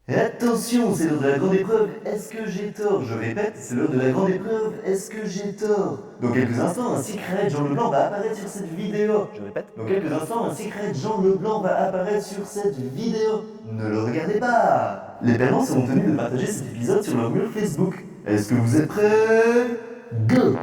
Et attention, c'est l'heure de la grande épreuve, est-ce que j'ai tort? Je répète, c'est l'heure de la grande épreuve, est-ce que j'ai tort? Dans quelques instants, un secret Jean Leblanc va apparaître sur cette vidéo. Je répète, dans quelques instants, un secret Jean Leblanc va apparaître sur cette vidéo. Ne le regardez pas. Les parents seront tenus de partager cet épisode sur leur mur Facebook. Est-ce que vous êtes prêts? Go!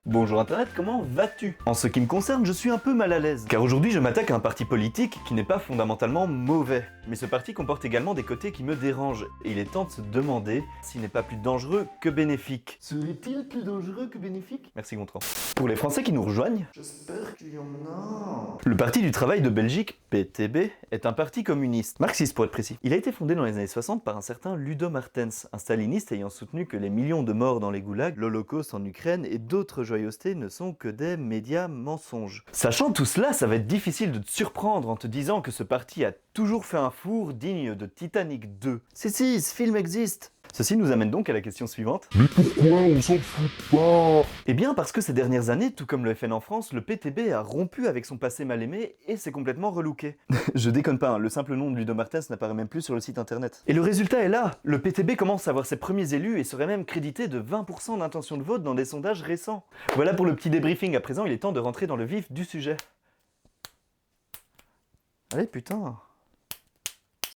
Bonjour Internet, comment vas-tu? En ce qui me concerne, je suis un peu mal à l'aise, car aujourd'hui je m'attaque à un parti politique qui n'est pas fondamentalement mauvais. Mais ce parti comporte également des côtés qui me dérangent, et il est temps de se demander s'il n'est pas plus dangereux que bénéfique. Serait-il plus dangereux que bénéfique? Merci Gontran. Pour les Français qui nous rejoignent, j'espère qu'il y en a. Le Parti du Travail de Belgique, PTB, est un parti communiste, marxiste pour être précis. Il a été fondé dans les années 60 par un certain Ludo Martens, un staliniste ayant soutenu que les millions de morts dans les goulags, l'Holocauste en Ukraine et d'autres joyeusetés ne sont que des médias mensonges. Sachant tout cela, ça va être difficile de te surprendre en te disant que ce parti a toujours fait un four digne de Titanic 2. Si, ce film existe. Ceci nous amène donc à la question suivante. Mais pourquoi on s'en fout pas? Eh bien parce que ces dernières années, tout comme le FN en France, le PTB a rompu avec son passé mal aimé et s'est complètement relooké. Je déconne pas, hein, le simple nom de Ludo Martens n'apparaît même plus sur le site internet. Et le résultat est là, le PTB commence à avoir ses premiers élus et serait même crédité de 20% d'intention de vote dans des sondages récents. Voilà pour le petit débriefing, à présent il est temps de rentrer dans le vif du sujet. Allez putain,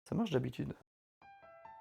ça marche d'habitude.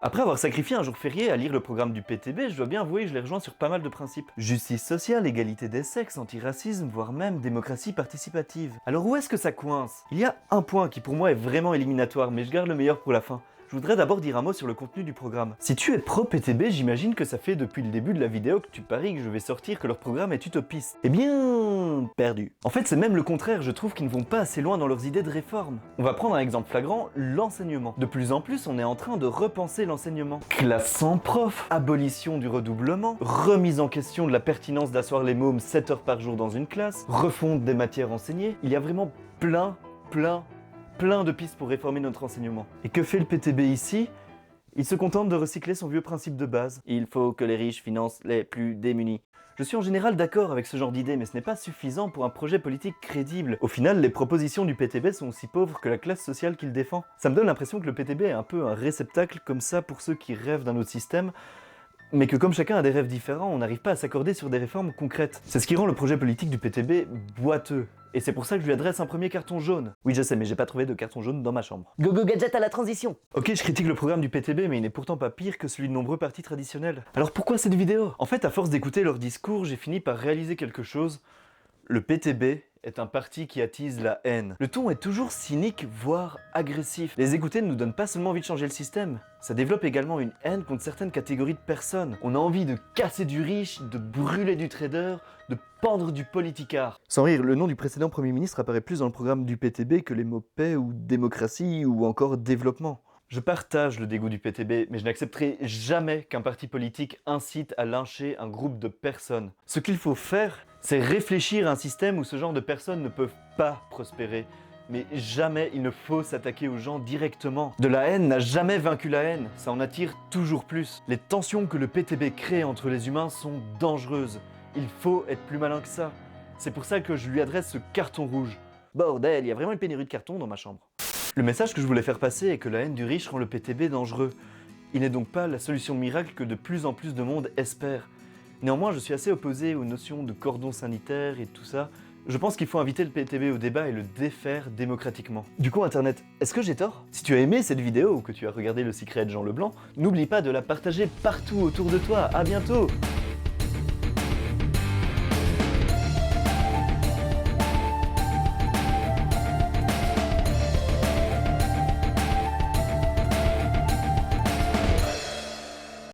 Après avoir sacrifié un jour férié à lire le programme du PTB, je dois bien avouer que je les rejoins sur pas mal de principes. Justice sociale, égalité des sexes, antiracisme, voire même démocratie participative. Alors où est-ce que ça coince? Il y a un point qui pour moi est vraiment éliminatoire, mais je garde le meilleur pour la fin. Je voudrais d'abord dire un mot sur le contenu du programme. Si tu es pro-PTB, j'imagine que ça fait depuis le début de la vidéo que tu paries que je vais sortir que leur programme est utopiste. Eh bien, perdu. En fait, c'est même le contraire, je trouve qu'ils ne vont pas assez loin dans leurs idées de réforme. On va prendre un exemple flagrant, l'enseignement. De plus en plus, on est en train de repenser l'enseignement. Classe sans prof, abolition du redoublement, remise en question de la pertinence d'asseoir les mômes 7 heures par jour dans une classe, refonte des matières enseignées. Il y a vraiment plein de pistes pour réformer notre enseignement. Et que fait le PTB ici? Il se contente de recycler son vieux principe de base. Il faut que les riches financent les plus démunis. Je suis en général d'accord avec ce genre d'idée, mais ce n'est pas suffisant pour un projet politique crédible. Au final, les propositions du PTB sont aussi pauvres que la classe sociale qu'il défend. Ça me donne l'impression que le PTB est un peu un réceptacle comme ça pour ceux qui rêvent d'un autre système, mais que comme chacun a des rêves différents, on n'arrive pas à s'accorder sur des réformes concrètes. C'est ce qui rend le projet politique du PTB boiteux. Et c'est pour ça que je lui adresse un premier carton jaune. Oui, je sais, mais j'ai pas trouvé de carton jaune dans ma chambre. Go go gadget à la transition! Ok, je critique le programme du PTB, mais il n'est pourtant pas pire que celui de nombreux partis traditionnels. Alors pourquoi cette vidéo? En fait, à force d'écouter leur discours, j'ai fini par réaliser quelque chose. Le PTB est un parti qui attise la haine. Le ton est toujours cynique, voire agressif. Les écouter ne nous donne pas seulement envie de changer le système, ça développe également une haine contre certaines catégories de personnes. On a envie de casser du riche, de brûler du trader, de pendre du politicard. Sans rire, le nom du précédent Premier ministre apparaît plus dans le programme du PTB que les mots paix ou démocratie ou encore développement. Je partage le dégoût du PTB, mais je n'accepterai jamais qu'un parti politique incite à lyncher un groupe de personnes. Ce qu'il faut faire, c'est réfléchir à un système où ce genre de personnes ne peuvent pas prospérer. Mais jamais il ne faut s'attaquer aux gens directement. De la haine n'a jamais vaincu la haine, ça en attire toujours plus. Les tensions que le PTB crée entre les humains sont dangereuses. Il faut être plus malin que ça. C'est pour ça que je lui adresse ce carton rouge. Bordel, il y a vraiment une pénurie de cartons dans ma chambre. Le message que je voulais faire passer est que la haine du riche rend le PTB dangereux. Il n'est donc pas la solution miracle que de plus en plus de monde espère. Néanmoins, je suis assez opposé aux notions de cordon sanitaire et tout ça. Je pense qu'il faut inviter le PTB au débat et le défaire démocratiquement. Du coup, Internet, est-ce que j'ai tort? Si tu as aimé cette vidéo ou que tu as regardé le secret de Jean Leblanc, n'oublie pas de la partager partout autour de toi. À bientôt!